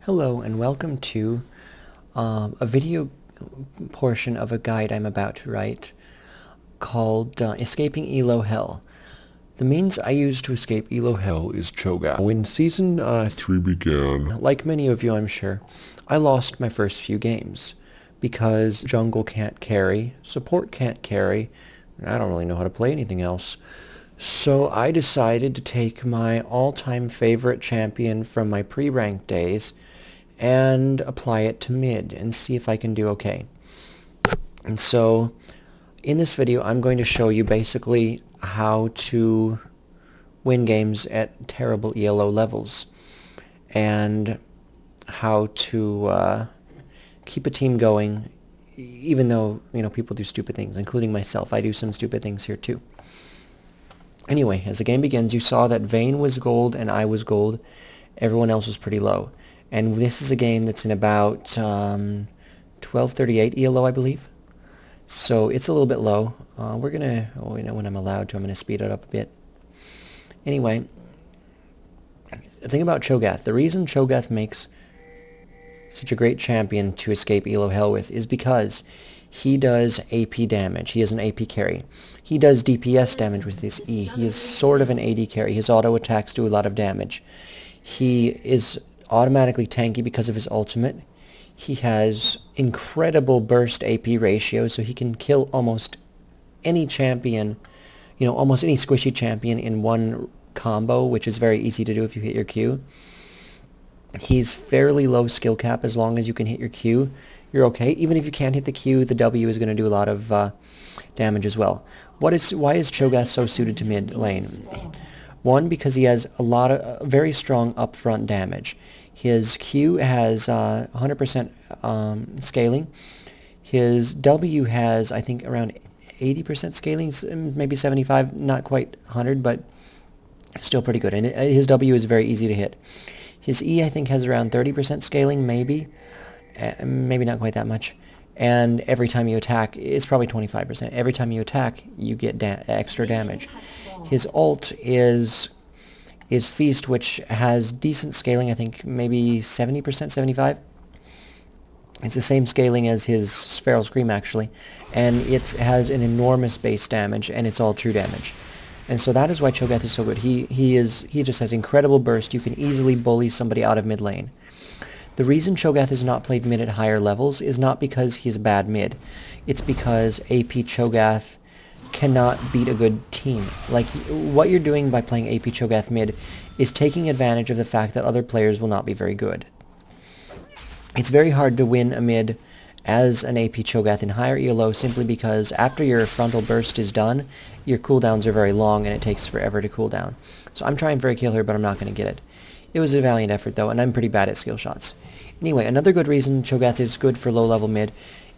Hello and welcome to a video portion of a guide I'm about to write called Escaping Elo Hell. The means I use to escape Elo Hell is Cho'gath. When Season 3 began, like many of you I'm sure, I lost my first few games because jungle can't carry, support can't carry, and I don't really know how to play anything else. So I decided to take my all-time favorite champion from my pre-ranked days and apply it to mid and see if I can do okay. And so in this video I'm going to show you basically how to win games at terrible ELO levels and how to keep a team going even though people do stupid things, including myself. I do some stupid things here too. Anyway, as the game begins, you saw that Vayne was gold and I was gold. Everyone else was pretty low. And this is a game that's in about 1238 ELO, I believe. So it's a little bit low. We're going to, when I'm allowed to, I'm going to speed it up a bit. Anyway, the thing about Cho'gath, the reason Cho'gath makes such a great champion to escape Elo Hell with is because he does AP damage. He is an AP carry. He does DPS damage with his E. He is sort of an AD carry. His auto attacks do a lot of damage. He is automatically tanky because of his ultimate. He has incredible burst AP ratio, so he can kill almost any champion, almost any squishy champion in one combo, which is very easy to do if you hit your Q. He's fairly low skill cap. As long as you can hit your Q, you're okay. Even if you can't hit the Q, the W is going to do a lot of damage as well. Why is Cho'gath so suited to mid lane? One, because he has a lot of very strong upfront damage. His Q has 100% scaling. His W has, I think, around 80% scaling, maybe 75, not quite 100, but still pretty good. And his W is very easy to hit. His E, I think, has around 30% scaling, maybe not quite that much. And every time you attack, it's probably 25%. Every time you attack, you get extra damage. His ult is Feast, which has decent scaling, I think maybe 70%, 75. It's the same scaling as his Feral Scream, actually. And it has an enormous base damage, and it's all true damage. And so that is why Cho'gath is so good. He just has incredible burst. You can easily bully somebody out of mid lane. The reason Cho'gath is not played mid at higher levels is not because he's bad mid. It's because AP Cho'gath cannot beat a good team. Like, what you're doing by playing AP Cho'gath mid is taking advantage of the fact that other players will not be very good. It's very hard to win a mid as an AP Cho'gath in higher ELO simply because after your frontal burst is done, your cooldowns are very long and it takes forever to cool down. So I'm trying for a kill here, but I'm not going to get it. It was a valiant effort though, and I'm pretty bad at skill shots. Anyway, another good reason Cho'gath is good for low-level mid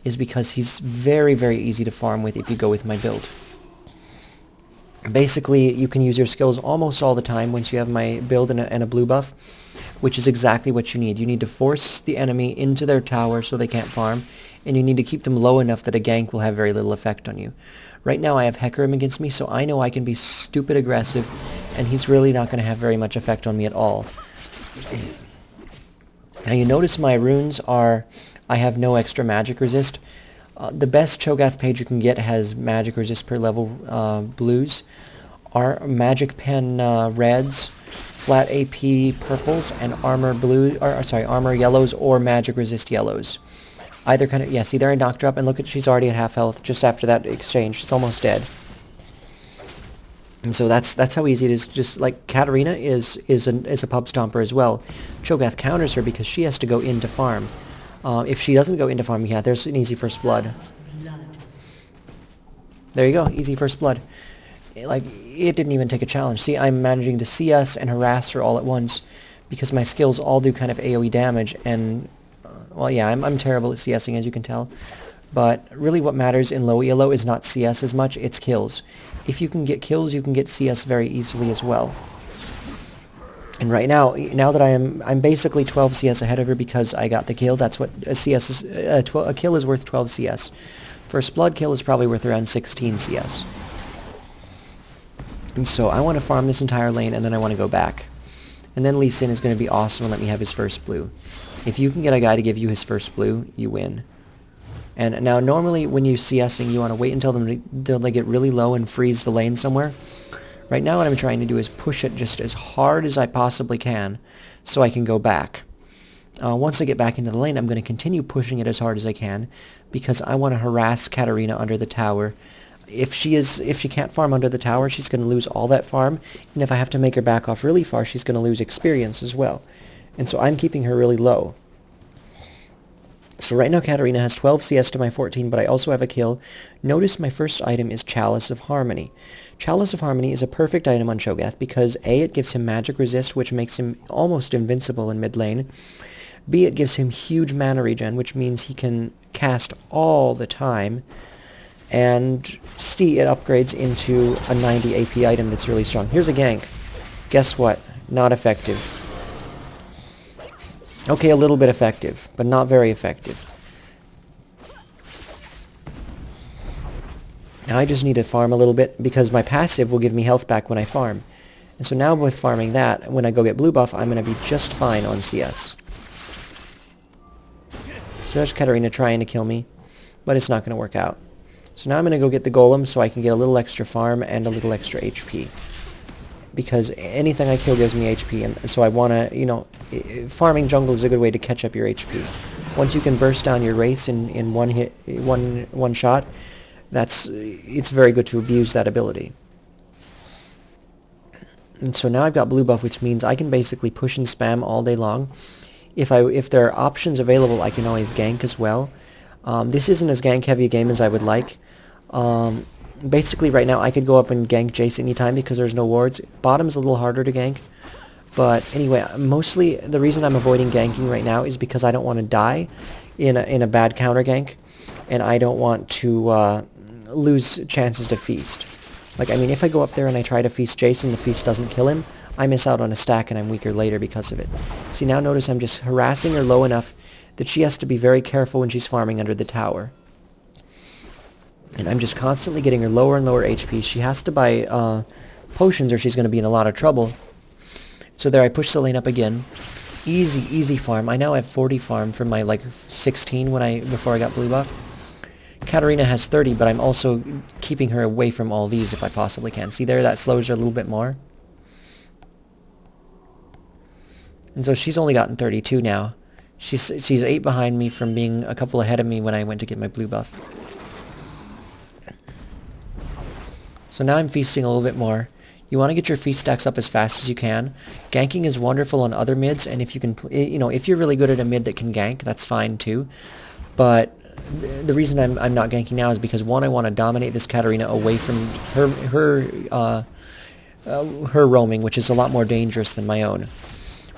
is because he's very, very easy to farm with if you go with my build. Basically, you can use your skills almost all the time once you have my build and a blue buff, which is exactly what you need. You need to force the enemy into their tower so they can't farm, and you need to keep them low enough that a gank will have very little effect on you. Right now I have Hecarim against me, so I know I can be stupid aggressive, and he's really not going to have very much effect on me at all. Now you notice my runes are, I have no extra magic resist. The best Cho'gath page you can get has magic resist per level blues. Our magic pen reds, flat AP purples, and armor armor yellows or magic resist yellows. Either kind of, yeah, see there I knocked her up, and look at, she's already at half health just after that exchange. She's almost dead. And so that's how easy it is. Just like Katarina is a pub stomper as well. Cho'gath counters her because she has to go in to farm. If she doesn't go into farm, yeah, there's an easy first blood. There you go, easy first blood. Like, it didn't even take a challenge. See, I'm managing to CS and harass her all at once because my skills all do kind of AoE damage, and well, yeah, I'm terrible at CSing, as you can tell. But really what matters in low ELO is not CS as much, it's kills. If you can get kills, you can get CS very easily as well. And right now that I'm basically 12 CS ahead of her because I got the kill. That's what a CS is. A kill is worth 12 CS. First blood kill is probably worth around 16 CS. And so I want to farm this entire lane, and then I want to go back. And then Lee Sin is going to be awesome and let me have his first blue. If you can get a guy to give you his first blue, you win. And now normally when you CSing, you want to wait until they get really low and freeze the lane somewhere. Right now what I'm trying to do is push it just as hard as I possibly can so I can go back. Once I get back into the lane, I'm going to continue pushing it as hard as I can because I want to harass Katarina under the tower. If she can't farm under the tower, she's going to lose all that farm, and if I have to make her back off really far, she's going to lose experience as well. And so I'm keeping her really low. So right now Katarina has 12 CS to my 14, but I also have a kill. Notice my first item is Chalice of Harmony. Chalice of Harmony is a perfect item on Cho'gath because A, it gives him magic resist, which makes him almost invincible in mid lane. B, it gives him huge mana regen, which means he can cast all the time. And C, it upgrades into a 90 AP item that's really strong. Here's a gank. Guess what? Not effective. Okay, a little bit effective, but not very effective. Now I just need to farm a little bit because my passive will give me health back when I farm. And so now with farming that, when I go get blue buff, I'm going to be just fine on CS. So there's Katarina trying to kill me, but it's not going to work out. So now I'm going to go get the golem so I can get a little extra farm and a little extra HP. Because anything I kill gives me HP, and so I want to, you know, farming jungle is a good way to catch up your HP. Once you can burst down your wraiths in one shot, it's very good to abuse that ability. And so now I've got blue buff, which means I can basically push and spam all day long. If there are options available, I can always gank as well. This isn't as gank heavy a game as I would like. Basically right now I could go up and gank Jace anytime because there's no wards. Bottom's a little harder to gank. But anyway, mostly the reason I'm avoiding ganking right now is because I don't want to die in a bad counter gank. And I don't want to lose chances to feast. Like, I mean, if I go up there and I try to feast Jace and the feast doesn't kill him, I miss out on a stack and I'm weaker later because of it. See, now notice I'm just harassing her low enough that she has to be very careful when she's farming under the tower. And I'm just constantly getting her lower and lower HP. She has to buy potions or she's going to be in a lot of trouble. So there I push the lane up again. Easy, easy farm. I now have 40 farm from my, like, 16 before I got blue buff. Katarina has 30, but I'm also keeping her away from all these if I possibly can. See there? That slows her a little bit more. And so she's only gotten 32 now. She's 8 behind me from being a couple ahead of me when I went to get my blue buff. So now I'm feasting a little bit more. You want to get your feast stacks up as fast as you can. Ganking is wonderful on other mids, and if you can, you know, if you're really good at a mid that can gank, that's fine too. But the reason I'm not ganking now is because one, I want to dominate this Katarina away from her roaming, which is a lot more dangerous than my own.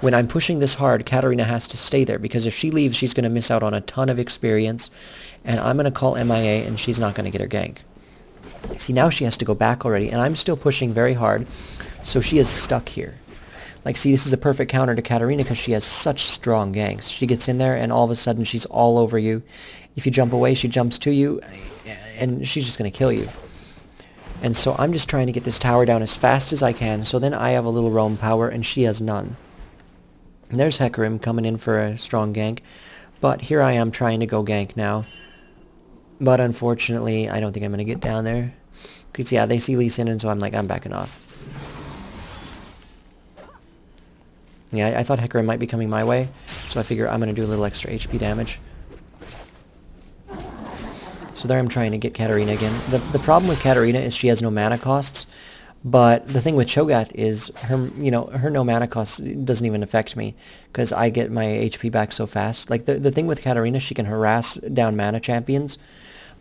When I'm pushing this hard, Katarina has to stay there because if she leaves, she's going to miss out on a ton of experience, and I'm going to call MIA, and she's not going to get her gank. See, now she has to go back already, and I'm still pushing very hard, so she is stuck here. Like, see, this is a perfect counter to Katarina because she has such strong ganks. She gets in there, and all of a sudden, she's all over you. If you jump away, she jumps to you, and she's just going to kill you. And so I'm just trying to get this tower down as fast as I can, so then I have a little roam power, and she has none. And there's Hecarim coming in for a strong gank, but here I am trying to go gank now. But unfortunately, I don't think I'm going to get down there. Because, yeah, they see Lee Sin, and so I'm like, I'm backing off. Yeah, I thought Hecarim might be coming my way, so I figure I'm going to do a little extra HP damage. So there I'm trying to get Katarina again. The problem with Katarina is she has no mana costs, but the thing with Cho'gath is her no mana cost doesn't even affect me because I get my HP back so fast. Like the thing with Katarina, she can harass down mana champions,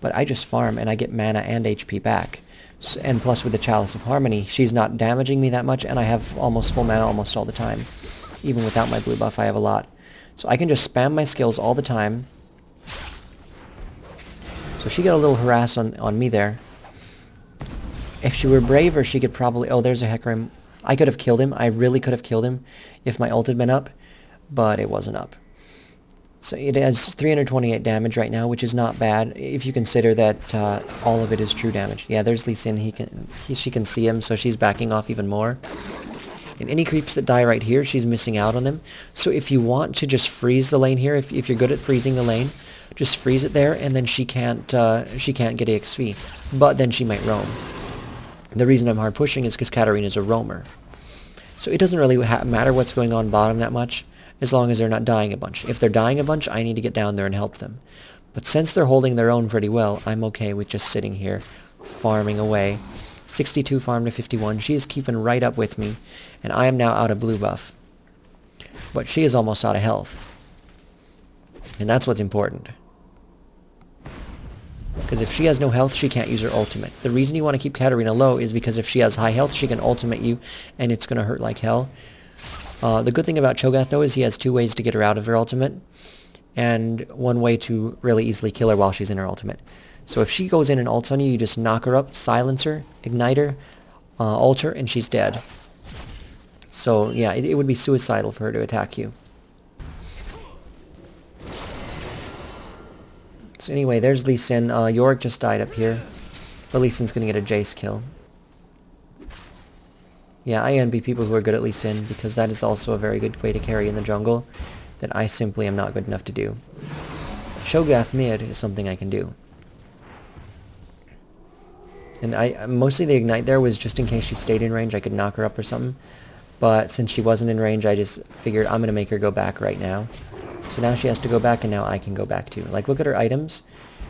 but I just farm and I get mana and HP back. And plus with the Chalice of Harmony, she's not damaging me that much, and I have almost full mana almost all the time. Even without my blue buff, I have a lot. So I can just spam my skills all the time. So she got a little harass on me there. If she were braver, she could probably... Oh, there's a Hecarim. I could have killed him. I really could have killed him if my ult had been up, but it wasn't up. So it has 328 damage right now, which is not bad if you consider that all of it is true damage. Yeah, there's Lee Sin. She can see him, so she's backing off even more. And any creeps that die right here, she's missing out on them. So if you want to just freeze the lane here, if you're good at freezing the lane, just freeze it there, and then she can't get EXP. But then she might roam. The reason I'm hard pushing is because Katarina's a roamer. So it doesn't really matter what's going on bottom that much, as long as they're not dying a bunch. If they're dying a bunch, I need to get down there and help them. But since they're holding their own pretty well, I'm okay with just sitting here, farming away. 62 farm to 51. She is keeping right up with me, and I am now out of blue buff. But she is almost out of health. And that's what's important. Because if she has no health, she can't use her ultimate. The reason you want to keep Katarina low is because if she has high health, she can ultimate you, and it's going to hurt like hell. The good thing about Cho'gath, though, is he has 2 ways to get her out of her ultimate, and 1 way to really easily kill her while she's in her ultimate. So if she goes in and ults on you, you just knock her up, silence her, ignite her, ult her, and she's dead. So yeah, it would be suicidal for her to attack you. So anyway, there's Lee Sin. Yorick just died up here. But Lee Sin's going to get a Jace kill. Yeah, I envy people who are good at Lee Sin, because that is also a very good way to carry in the jungle that I simply am not good enough to do. Cho'gath mid is something I can do. And mostly the ignite there was just in case she stayed in range, I could knock her up or something. But since she wasn't in range, I just figured I'm going to make her go back right now. So now she has to go back, and now I can go back too. Like, look at her items.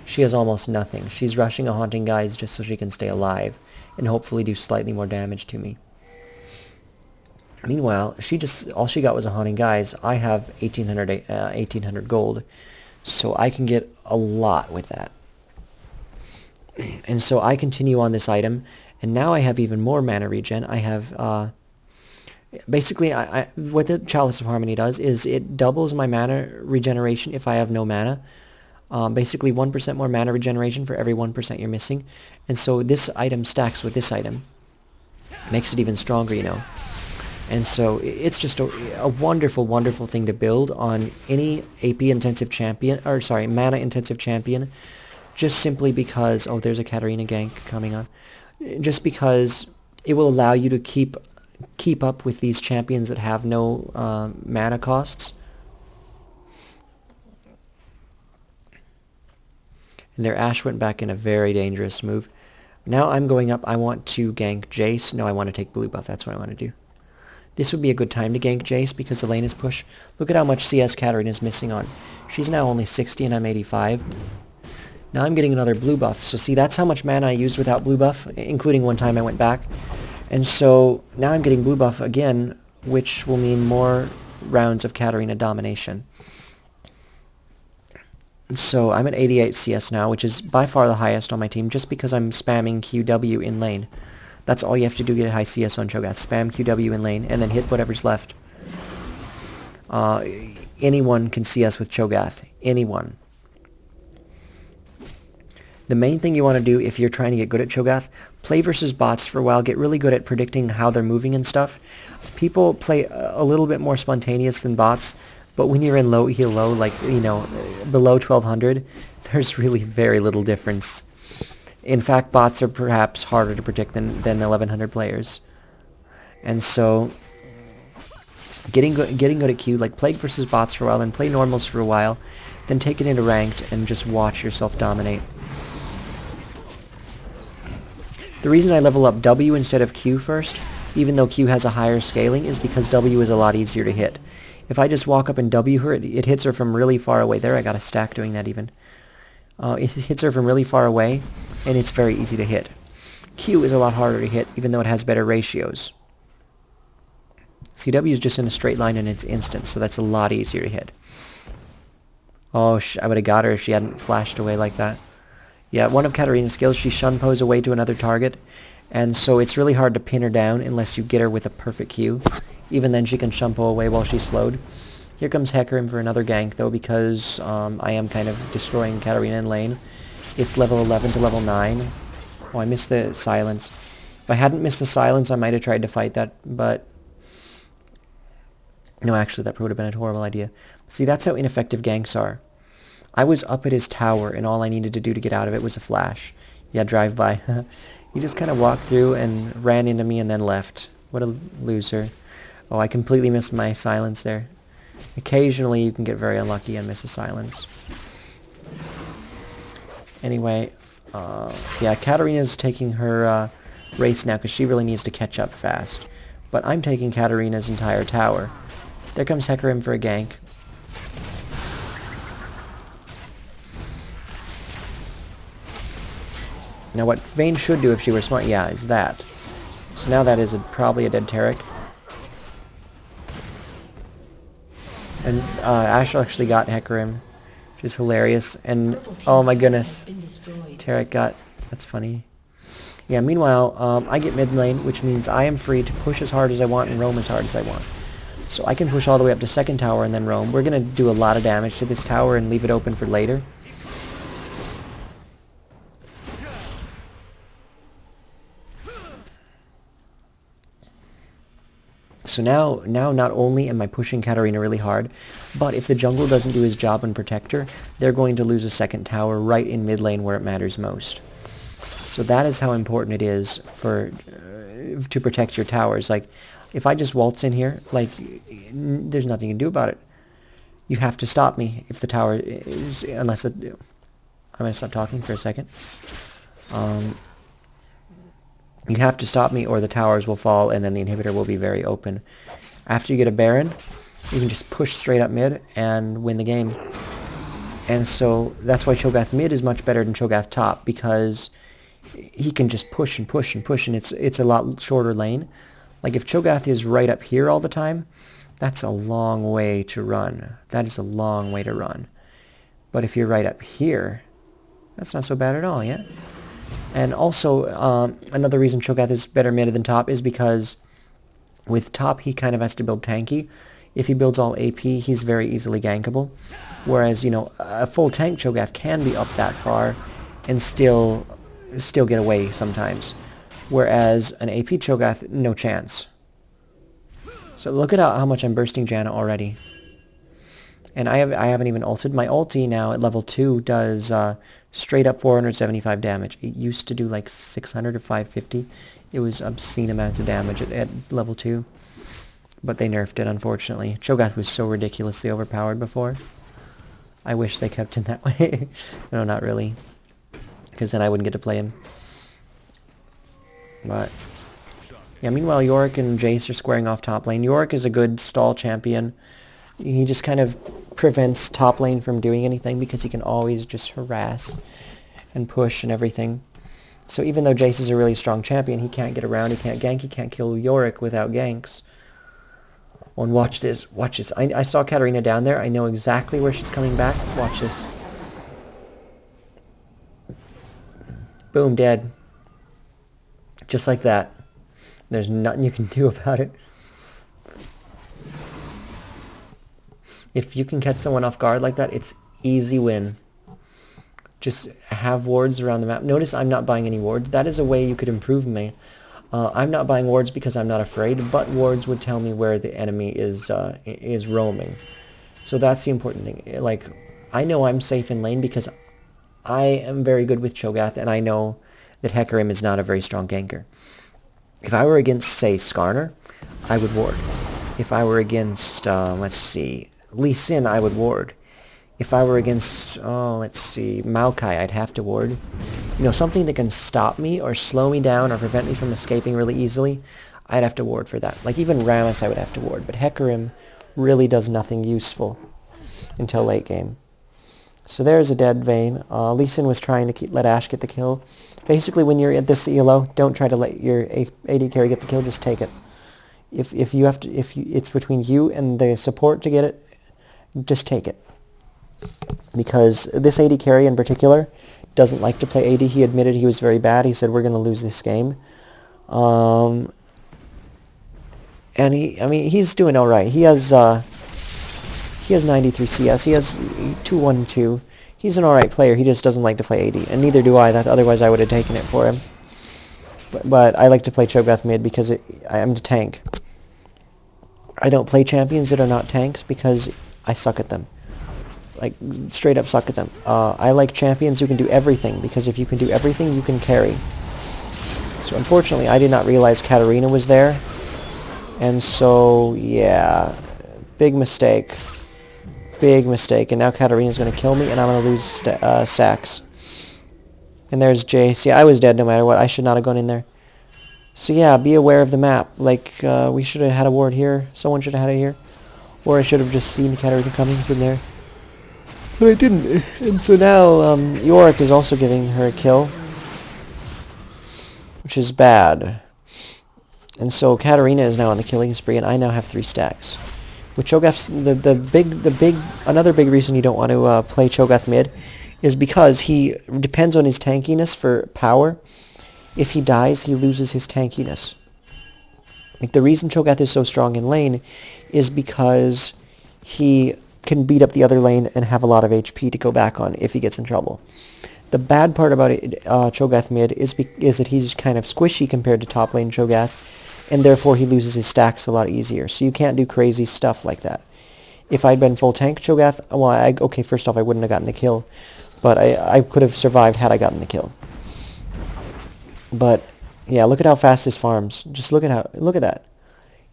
She has almost nothing. She's rushing a Haunting Guise just so she can stay alive and hopefully do slightly more damage to me. Meanwhile, all she got was a Haunting Guise. I have 1800 gold, so I can get a lot with that. And so I continue on this item, and now I have even more mana regen. I have, basically, what the Chalice of Harmony does is it doubles my mana regeneration if I have no mana. Basically 1% more mana regeneration for every 1% you're missing. And so this item stacks with this item. Makes it even stronger, you know. And so it's just a wonderful, wonderful thing to build on any AP-intensive champion, or sorry, mana-intensive champion. Just simply because, oh, there's a Katarina gank coming on. Just because it will allow you to keep up with these champions that have no mana costs. And their Ashe went back in a very dangerous move. Now I'm going up. I want to gank Jace. No, I want to take blue buff. That's what I want to do. This would be a good time to gank Jace because the lane is push. Look at how much CS Katarina is missing on. She's now only 60 and I'm 85. Now I'm getting another blue buff. So see, that's how much mana I used without blue buff, including one time I went back. And so now I'm getting blue buff again, which will mean more rounds of Katarina domination. So I'm at 88 CS now, which is by far the highest on my team, just because I'm spamming QW in lane. That's all you have to do to get high CS on Cho'gath. Spam QW in lane, and then hit whatever's left. Anyone can CS with Cho'gath. Anyone. The main thing you want to do if you're trying to get good at Cho'gath, play versus bots for a while, get really good at predicting how they're moving and stuff. People play a little bit more spontaneous than bots, but when you're in low heal low, like, you know, below 1200, there's really very little difference. In fact, bots are perhaps harder to predict than 1100 players. And so, getting good at Q, like play versus bots for a while, then play normals for a while, then take it into ranked and just watch yourself dominate. The reason I level up W instead of Q first, even though Q has a higher scaling, is because W is a lot easier to hit. If I just walk up and W her, it hits her from really far away. There, I got a stack doing that even. It hits her from really far away, and it's very easy to hit. Q is a lot harder to hit, even though it has better ratios. CW is just in a straight line and it's instant, so that's a lot easier to hit. Oh, I would have got her if she hadn't flashed away like that. Yeah, one of Katarina's skills, she shun pose away to another target, and so it's really hard to pin her down unless you get her with a perfect Q. Even then she can shun po away while she's slowed. Here comes Hecarim for another gank, though, because I am kind of destroying Katarina in lane. It's level 11 to level 9. Oh, I missed the silence. If I hadn't missed the silence, I might have tried to fight that, but... No, actually, that would have been a horrible idea. See, that's how ineffective ganks are. I was up at his tower, and all I needed to do to get out of it was a flash. Yeah, drive-by. He just kind of walked through and ran into me and then left. What a loser. Oh, I completely missed my silence there. Occasionally you can get very unlucky and miss a silence. Anyway, yeah, Katarina's taking her race now because she really needs to catch up fast. But I'm taking Katarina's entire tower. There comes Hecarim for a gank. Now what Vayne should do if she were smart, yeah, is that. So now that is probably a dead Taric. And Ash actually got Hecarim, which is hilarious. And oh my goodness, Taric got, that's funny. Yeah, meanwhile, I get mid lane, which means I am free to push as hard as I want and roam as hard as I want. So I can push all the way up to second tower and then roam. We're going to do a lot of damage to this tower and leave it open for later. So now not only am I pushing Katarina really hard, but if the jungle doesn't do his job and protect her, they're going to lose a second tower right in mid lane where it matters most. So that is how important it is for to protect your towers. Like, if I just waltz in here, like, there's nothing you can do about it. You have to stop me if the tower is, unless it... I'm going to stop talking for a second. You have to stop me or the towers will fall and then the inhibitor will be very open. After you get a Baron, you can just push straight up mid and win the game. And so that's why Cho'gath mid is much better than Cho'gath top, because he can just push and push and push, and it's a lot shorter lane. Like if Cho'gath is right up here all the time, that's a long way to run. That is a long way to run. But if you're right up here, that's not so bad at all, yeah? And also, another reason Cho'gath is better mid than top is because with top, he kind of has to build tanky. If he builds all AP, he's very easily gankable. Whereas, you know, a full tank Cho'gath can be up that far and still get away sometimes. Whereas an AP Cho'gath, no chance. So look at how much I'm bursting Janna already. And I haven't even ulted. My ulti now at level 2 does straight up 475 damage. It used to do like 600 or 550. It was obscene amounts of damage at level 2. But they nerfed it, unfortunately. Cho'gath was so ridiculously overpowered before. I wish they kept him that way. No, not really. Because then I wouldn't get to play him. But yeah, meanwhile Yorick and Jace are squaring off top lane. Yorick is a good stall champion. He just kind of prevents top lane from doing anything because he can always just harass and push and everything. So even though Jace is a really strong champion, he can't get around, he can't gank, he can't kill Yorick without ganks. Oh, and watch this, watch this. I saw Katarina down there. I know exactly where she's coming back. Watch this. Boom, dead. Just like that. There's nothing you can do about it. If you can catch someone off guard like that, it's easy win. Just have wards around the map. Notice I'm not buying any wards. That is a way you could improve me. I'm not buying wards because I'm not afraid, but wards would tell me where the enemy is roaming. So that's the important thing. Like, I know I'm safe in lane because I am very good with Cho'gath, and I know that Hecarim is not a very strong ganker. If I were against, say, Skarner, I would ward. If I were against, let's see, Lee Sin, I would ward. If I were against, let's see, Maokai, I'd have to ward. You know, something that can stop me or slow me down or prevent me from escaping really easily, I'd have to ward for that. Like even Rammus I would have to ward, but Hecarim really does nothing useful until late game. So there's a dead Vayne. Lee Sin was trying to let Ashe get the kill. Basically, when you're at this ELO, don't try to let your AD carry get the kill, just take it. If it's between you and the support to get it, just take it. Because this AD carry in particular doesn't like to play AD. He admitted he was very bad. He said, we're going to lose this game. And he's doing all right. He has 93 CS. He has 212. He's an all right player. He just doesn't like to play AD. And neither do I. Otherwise I would have taken it for him. But I like to play Cho'gath mid because I'm a tank. I don't play champions that are not tanks because I suck at them. Like, straight up suck at them. I like champions who can do everything, because if you can do everything, you can carry. So unfortunately, I did not realize Katarina was there. And so, yeah, big mistake. Big mistake. And now Katarina's going to kill me, and I'm going to lose sacks. And there's Jace. Yeah, I was dead no matter what. I should not have gone in there. So yeah, be aware of the map. Like, we should have had a ward here. Someone should have had it here. Or I should have just seen Katarina coming from there. But I didn't. And so now, Yorick is also giving her a kill. Which is bad. And so Katarina is now on the killing spree, and I now have 3 stacks. With Cho'gath, another big reason you don't want to play Cho'gath mid is because he depends on his tankiness for power. If he dies, he loses his tankiness. Like, the reason Cho'gath is so strong in lane is because he can beat up the other lane and have a lot of HP to go back on if he gets in trouble. The bad part about Cho'gath mid is that he's kind of squishy compared to top lane Cho'gath, and therefore he loses his stacks a lot easier. So you can't do crazy stuff like that. If I'd been full tank Cho'gath, well, okay, first off, I wouldn't have gotten the kill, but I could have survived had I gotten the kill. But yeah, look at how fast this farms. Just look at that.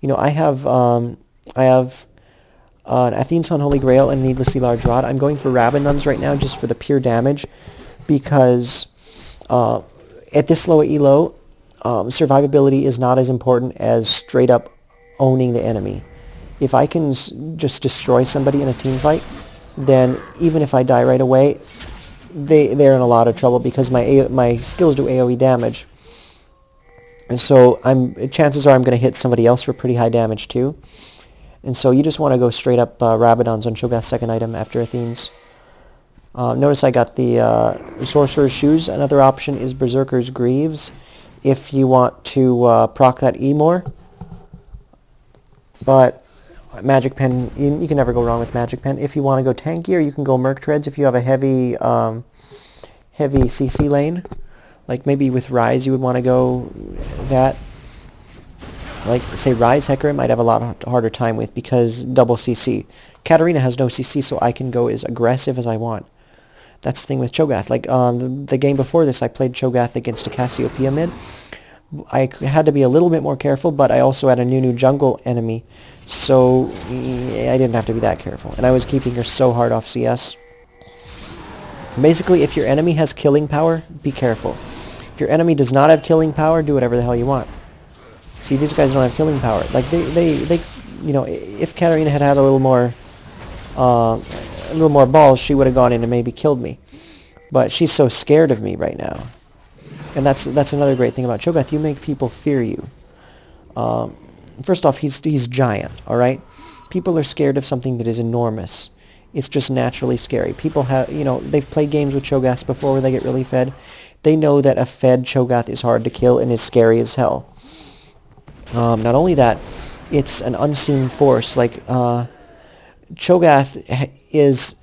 You know, I have an Athene's Unholy Grail and Needlessly Large Rod. I'm going for Rabadons right now just for the pure damage, because at this low elo, survivability is not as important as straight up owning the enemy. If I can just destroy somebody in a team fight, then even if I die right away, they're in a lot of trouble because my skills do AoE damage. And so chances are I'm going to hit somebody else for pretty high damage too. And so you just want to go straight up Rabadons on Cho'gath's second item after Athene's. Notice I got the Sorcerer's Shoes. Another option is Berserker's Greaves if you want to proc that E more. But Magic Pen, you can never go wrong with Magic Pen. If you want to go tankier, you can go Merc Treads if you have a heavy CC lane. Like maybe with Rise you would want to go that. Like, say, Rise Hecarim might have a lot harder time with because double CC. Katarina has no CC, so I can go as aggressive as I want. That's the thing with Cho'gath. Like, the game before this, I played Cho'gath against a Cassiopeia mid. I had to be a little bit more careful, but I also had a new jungle enemy, so I didn't have to be that careful. And I was keeping her so hard off CS. Basically, if your enemy has killing power, be careful. If your enemy does not have killing power, do whatever the hell you want. See, these guys don't have killing power. Like, they you know, if Katarina had a little more balls, she would have gone in and maybe killed me. But she's so scared of me right now. And that's another great thing about Cho'gath. You make people fear you. First off, he's giant, all right? People are scared of something that is enormous. It's just naturally scary. People have, you know, they've played games with Cho'gaths before where they get really fed. They know that a fed Cho'gath is hard to kill and is scary as hell. Not only that, it's an unseen force. Like, Cho'gath is,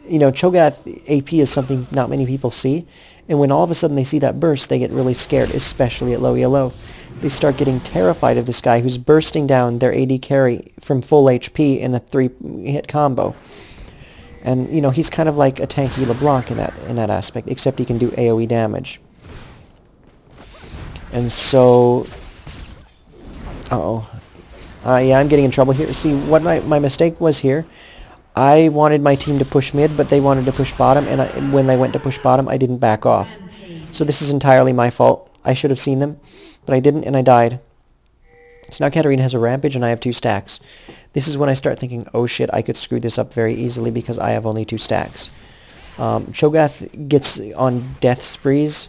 you know, Cho'gath AP is something not many people see. And when all of a sudden they see that burst, they get really scared, especially at low elo. They start getting terrified of this guy who's bursting down their AD carry from full HP in a 3-hit combo. And, you know, he's kind of like a tanky LeBlanc in that aspect, except he can do AoE damage. And so... yeah, I'm getting in trouble here. See, what my mistake was here, I wanted my team to push mid, but they wanted to push bottom, and when they went to push bottom, I didn't back off. So this is entirely my fault. I should have seen them, but I didn't, and I died. So now Katarina has a Rampage, and I have 2 stacks. This is when I start thinking, oh shit, I could screw this up very easily because I have only 2 stacks. Cho'gath gets on death sprees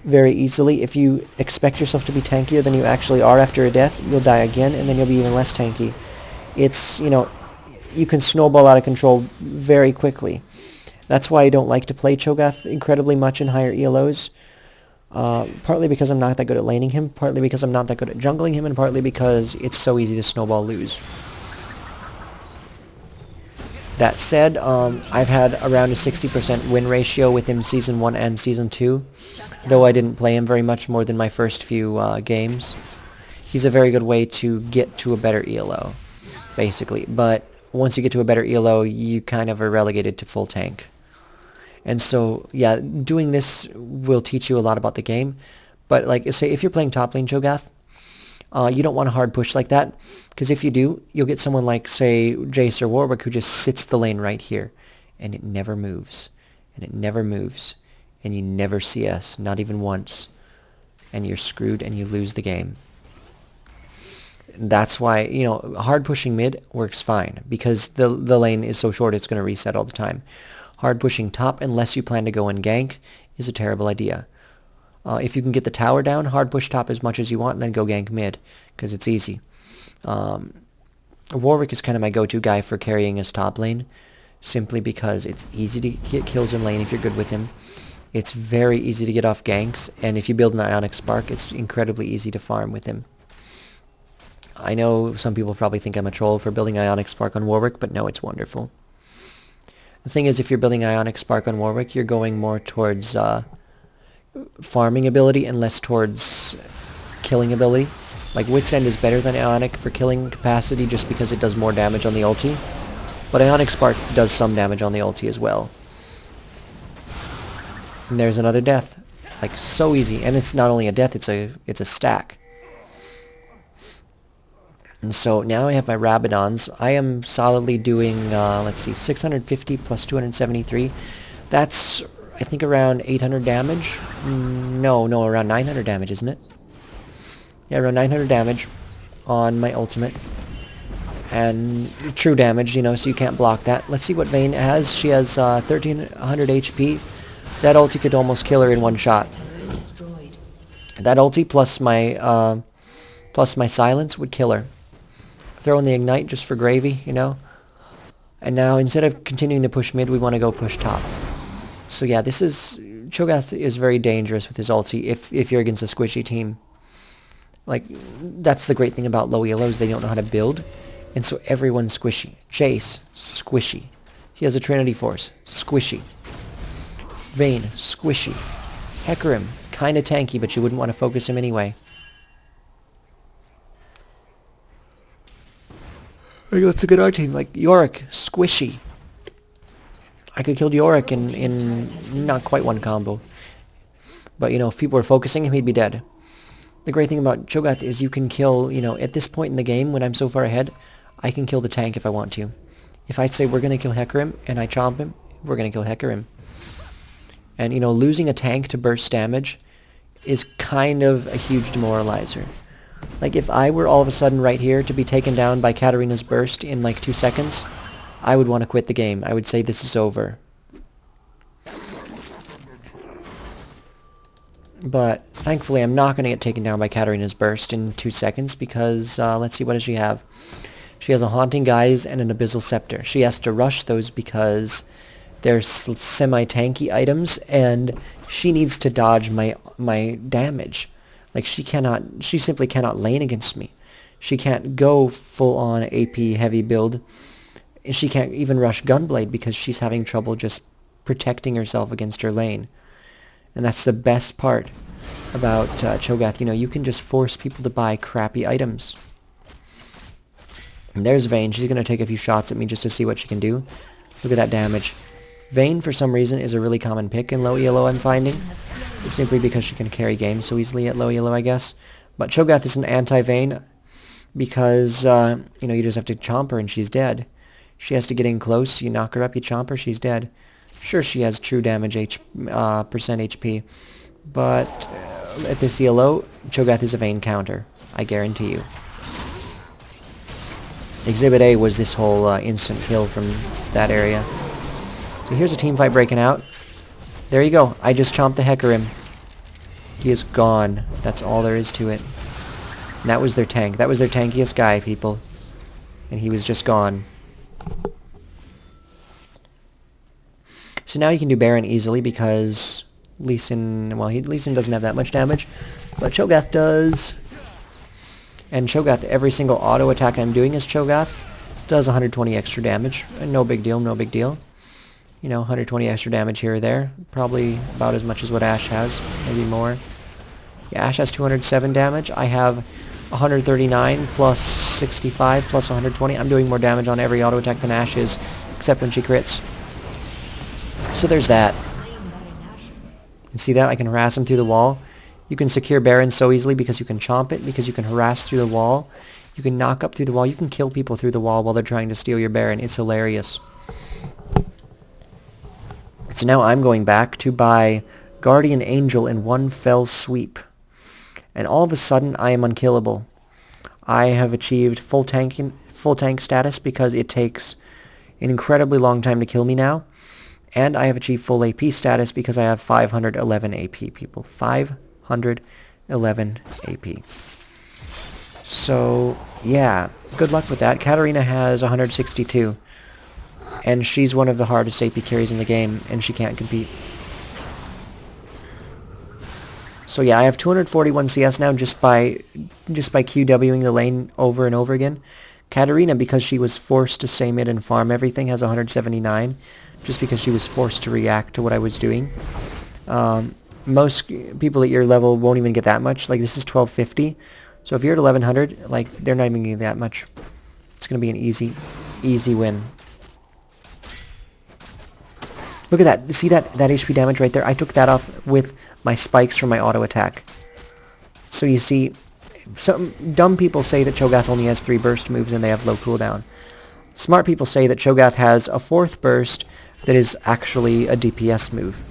very easily. If you expect yourself to be tankier than you actually are after a death, you'll die again, and then you'll be even less tanky. It's, you know, you can snowball out of control very quickly. That's why I don't like to play Cho'gath incredibly much in higher ELOs. Partly because I'm not that good at laning him, partly because I'm not that good at jungling him, and partly because it's so easy to snowball lose. That said, I've had around a 60% win ratio with him Season 1 and Season 2, though I didn't play him very much more than my first few games. He's a very good way to get to a better ELO, basically. But once you get to a better ELO, you kind of are relegated to full tank. And so, yeah, doing this will teach you a lot about the game. But, like, say, if you're playing top lane Cho'gath, You don't want to hard push like that, because if you do, you'll get someone like, say, Jace or Warwick who just sits the lane right here, and it never moves, and it never moves, and you never see us, not even once, and you're screwed and you lose the game. That's why, hard pushing mid works fine, because the lane is so short it's going to reset all the time. Hard pushing top, unless you plan to go and gank, is a terrible idea. If you can get the tower down, hard push top as much as you want, and then go gank mid, because it's easy. Warwick is kind of my go-to guy for carrying his top lane, simply because it's easy to get kills in lane if you're good with him. It's very easy to get off ganks, and if you build an Ionic Spark, it's incredibly easy to farm with him. I know some people probably think I'm a troll for building Ionic Spark on Warwick, but no, it's wonderful. The thing is, if you're building Ionic Spark on Warwick, you're going more towards farming ability and less towards killing ability. Like, Wit's End is better than Ionic for killing capacity just because it does more damage on the ulti. But Ionic Spark does some damage on the ulti as well. And there's another death. Like, so easy. And it's not only a death, it's a stack. And so now I have my Rabadons. I am solidly doing, let's see, 650 plus 273. That's, I think, around 800 damage. No, around 900 damage, isn't it? Yeah, around 900 damage on my ultimate. And true damage, so you can't block that. Let's see what Vayne has. She has 1300 HP. That ulti could almost kill her in one shot. That ulti plus my silence would kill her. Throw in the ignite just for gravy, And now, instead of continuing to push mid, we want to go push top. So yeah, Cho'gath is very dangerous with his ulti if you're against a squishy team. Like, that's the great thing about low ELOs, they don't know how to build. And so everyone's squishy. Jace, squishy. He has a Trinity Force, squishy. Vayne, squishy. Hecarim, kinda tanky, but you wouldn't want to focus him anyway. Like, let's look at our team. Like, Yorick, squishy. I could kill Yorick in not quite one combo. But, if people were focusing him, he'd be dead. The great thing about Cho'gath is you can kill, at this point in the game, when I'm so far ahead, I can kill the tank if I want to. If I say we're going to kill Hecarim, and I chomp him, we're going to kill Hecarim. And, losing a tank to burst damage is kind of a huge demoralizer. Like, if I were all of a sudden right here to be taken down by Katarina's burst in like 2 seconds, I would want to quit the game. I would say this is over. But thankfully I'm not going to get taken down by Katarina's burst in 2 seconds because, let's see, what does she have? She has a Haunting Guise and an Abyssal Scepter. She has to rush those because they're semi-tanky items, and she needs to dodge my damage. Like, she simply cannot lane against me. She can't go full-on AP heavy build. And she can't even rush Gunblade because she's having trouble just protecting herself against her lane. And that's the best part about Cho'gath. You can just force people to buy crappy items. And there's Vayne. She's going to take a few shots at me just to see what she can do. Look at that damage. Vayne, for some reason, is a really common pick in low ELO, I'm finding. Simply because she can carry games so easily at low ELO, I guess. But Cho'gath is an anti-Vayne because, you just have to chomp her and she's dead. She has to get in close, you knock her up, you chomp her, she's dead. Sure, she has true damage percent HP, but at this ELO, Cho'gath is a Vayne counter, I guarantee you. Exhibit A was this whole instant kill from that area. So here's a team fight breaking out. There you go, I just chomped the Hecarim. He is gone. That's all there is to it. And that was their tank. That was their tankiest guy, people. And he was just gone. So now you can do Baron easily because Lee Sin, well, Lee Sin doesn't have that much damage, but Cho'gath does. And Cho'gath, every single auto attack I'm doing as Cho'gath does 120 extra damage. And no big deal, no big deal. 120 extra damage here or there. Probably about as much as what Ashe has, maybe more. Yeah, Ashe has 207 damage. I have 139 plus 65 plus 120. I'm doing more damage on every auto attack than Ashe is, except when she crits. So there's that. And see that? I can harass him through the wall. You can secure Barons so easily because you can chomp it, because you can harass through the wall. You can knock up through the wall. You can kill people through the wall while they're trying to steal your Baron. It's hilarious. So now I'm going back to buy Guardian Angel in one fell sweep. And all of a sudden, I am unkillable. I have achieved full tank status because it takes an incredibly long time to kill me now. And I have achieved full AP status because I have 511 AP, people. 511 AP. So, yeah, good luck with that. Katarina has 162. And she's one of the hardest AP carries in the game, and she can't compete. So yeah, I have 241 CS now just by QWing the lane over and over again. Katarina, because she was forced to stay mid and farm everything, has 179, just because she was forced to react to what I was doing. Most people at your level won't even get that much. Like, this is 1250. So if you're at 1100, like, they're not even getting that much. It's going to be an easy win. Look at that. See that HP damage right there? I took that off with my spikes from my auto attack. So you see, some dumb people say that Cho'gath only has 3 burst moves and they have low cooldown. Smart people say that Cho'gath has a 4th burst that is actually a DPS move.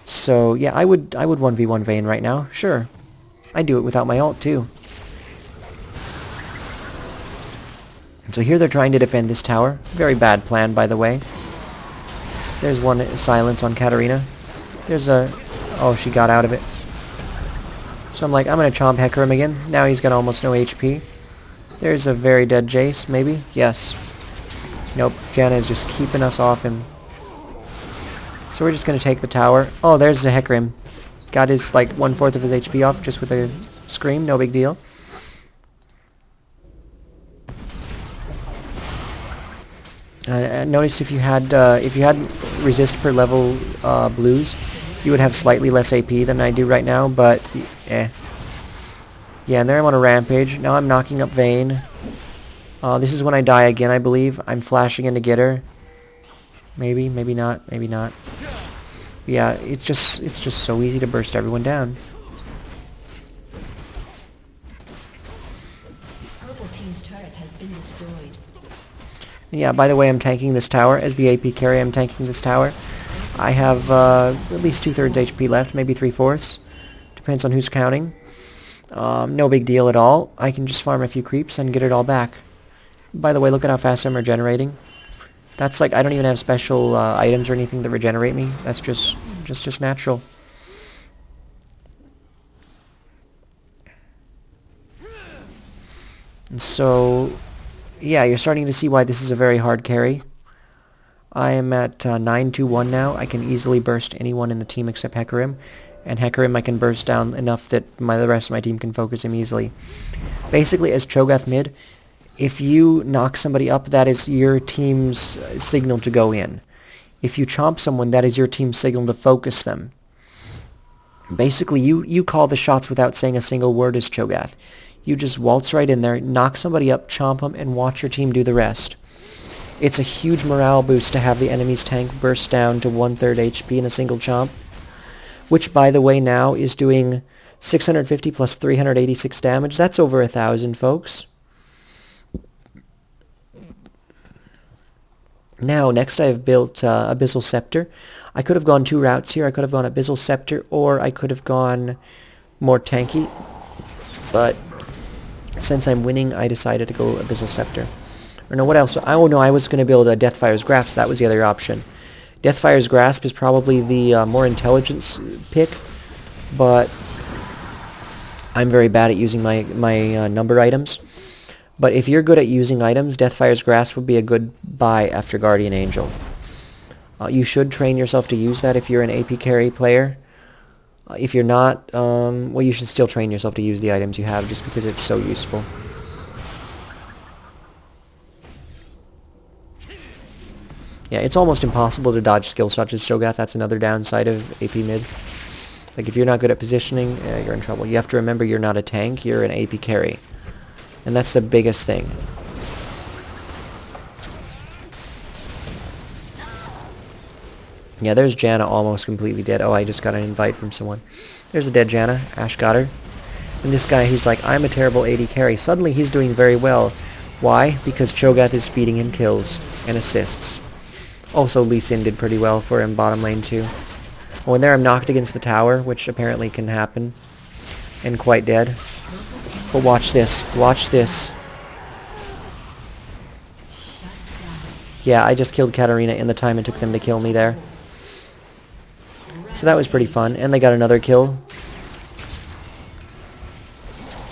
So yeah, I would 1v1 Vayne right now. Sure. I'd do it without my ult too. So here they're trying to defend this tower. Very bad plan, by the way. There's one silence on Katarina. There's a... Oh, she got out of it. So I'm like, I'm going to chomp Hecarim again. Now he's got almost no HP. There's a very dead Jace, maybe? Yes. Nope, Janna is just keeping us off him. So we're just going to take the tower. Oh, there's the Hecarim. Got his, like, 1/4 of his HP off just with a scream. No big deal. Notice if you had resist per level blues, you would have slightly less AP than I do right now, but eh. Yeah, and there I'm on a rampage. Now I'm knocking up Vayne. This is when I die again, I believe. I'm flashing in to get her. Maybe, maybe not, maybe not. Yeah, it's just so easy to burst everyone down. Purple team's turret has been destroyed. Yeah, by the way, I'm tanking this tower. As the AP carry, I'm tanking this tower. I have at least 2/3 HP left, maybe 3/4. Depends on who's counting. No big deal at all. I can just farm a few creeps and get it all back. By the way, look at how fast I'm regenerating. That's like, I don't even have special items or anything that regenerate me. That's just natural. And so, yeah, you're starting to see why this is a very hard carry. I am at 9-2-1 now. I can easily burst anyone in the team except Hecarim. And Hecarim I can burst down enough that the rest of my team can focus him easily. Basically, as Cho'gath mid, if you knock somebody up, that is your team's signal to go in. If you chomp someone, that is your team's signal to focus them. Basically, you call the shots without saying a single word as Cho'gath. You just waltz right in there, knock somebody up, chomp them, and watch your team do the rest. It's a huge morale boost to have the enemy's tank burst down to 1/3 HP in a single chomp, which, by the way, now is doing 650 plus 386 damage. That's over 1,000, folks. Now, next I've built Abyssal Scepter. I could have gone 2 routes here. I could have gone Abyssal Scepter, or I could have gone more tanky. But since I'm winning, I decided to go Abyssal Scepter. Or no, what else? Oh no, I was going to build a Deathfire's Grasp. That was the other option. Deathfire's Grasp is probably the more intelligence pick, but I'm very bad at using my number items. But if you're good at using items, Deathfire's Grasp would be a good buy after Guardian Angel. You should train yourself to use that if you're an AP carry player. If you're not, well, you should still train yourself to use the items you have just because it's so useful. Yeah, it's almost impossible to dodge skill such as Cho'gath. That's another downside of AP mid. Like, if you're not good at positioning, you're in trouble. You have to remember you're not a tank, you're an AP carry. And that's the biggest thing. Yeah, there's Janna almost completely dead. Oh, I just got an invite from someone. There's a dead Janna. Ash got her. And this guy, he's like, I'm a terrible AD carry. Suddenly he's doing very well. Why? Because Cho'gath is feeding him kills and assists. Also, Lee Sin did pretty well for him bottom lane too. Oh, and there I'm knocked against the tower, which apparently can happen. And quite dead. But watch this. Watch this. Yeah, I just killed Katarina in the time it took them to kill me there. So that was pretty fun. And they got another kill.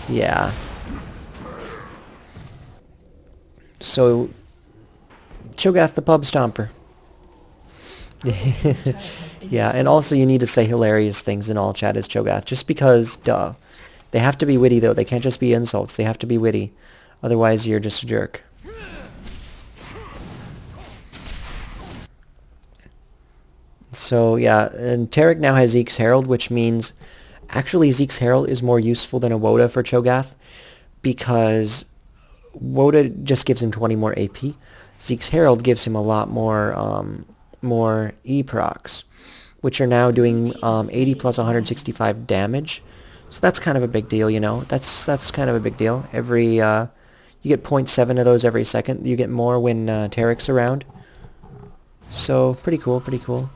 Yeah. So, Cho'gath the pub stomper. Yeah, and also you need to say hilarious things in all chat as Cho'gath, just because, duh. They have to be witty, though. They can't just be insults. They have to be witty. Otherwise, you're just a jerk. So, yeah, and Taric now has Zeke's Herald, which means... Actually, Zeke's Herald is more useful than a Woda for Cho'gath, because Woda just gives him 20 more AP. Zeke's Herald gives him a lot more E-procs, which are now doing 80 plus 165 damage. So that's kind of a big deal, you know. That's kind of a big deal. Every you get 0.7 of those every second. You get more when Taric's around. So pretty cool, pretty cool.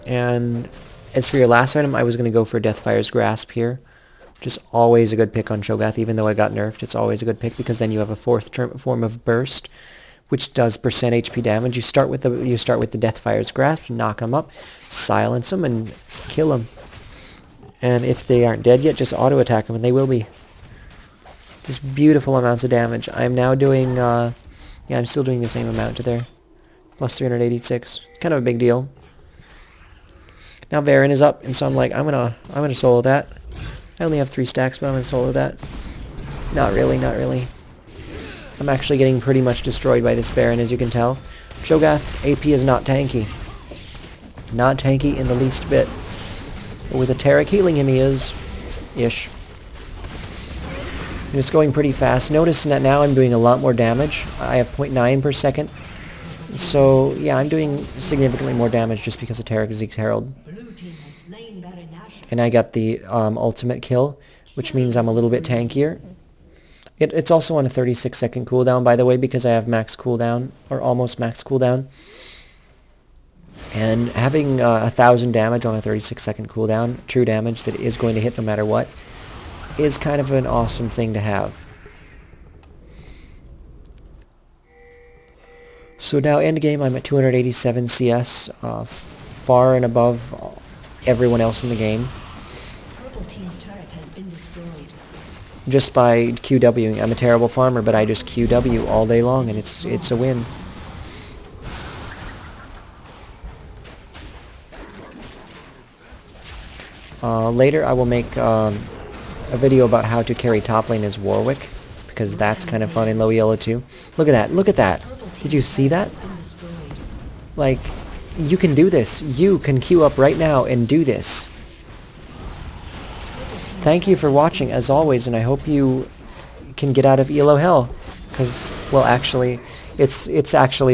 And as for your last item, I was going to go for Deathfire's Grasp here. Just always a good pick on Cho'gath, even though it got nerfed. It's always a good pick because then you have a fourth form of burst, which does percent HP damage. You start with the Deathfire's Grasp, knock them up, silence them, and kill them. And if they aren't dead yet, just auto attack them, and they will be. Just beautiful amounts of damage. I'm now doing, yeah, I'm still doing the same amount to there, plus 386. Kind of a big deal. Now Varen is up, and so I'm like, I'm gonna solo that. I only have 3 stacks, but I'm gonna solo that. Not really, not really. I'm actually getting pretty much destroyed by this Baron, as you can tell. Cho'gath AP is not tanky. Not tanky in the least bit. But with a Taric healing him, he is. Ish. And it's going pretty fast. Notice that now I'm doing a lot more damage. I have 0.9 per second. So, yeah, I'm doing significantly more damage just because of Taric Zeke's Herald. And I got the ultimate kill, which means I'm a little bit tankier. It's also on a 36-second cooldown, by the way, because I have max cooldown, or almost max cooldown. And having 1,000 damage on a 36-second cooldown, true damage that is going to hit no matter what, is kind of an awesome thing to have. So now endgame, I'm at 287 CS, far and above everyone else in the game. Just by QWing. I'm a terrible farmer, but I just QW all day long, and it's a win. Later I will make a video about how to carry top lane as Warwick, because that's kind of fun in low yellow too. Look at that, look at that! Did you see that? Like, you can do this. You can queue up right now and do this. Thank you for watching, as always, and I hope you can get out of ELO hell. Because, well, actually, it's actually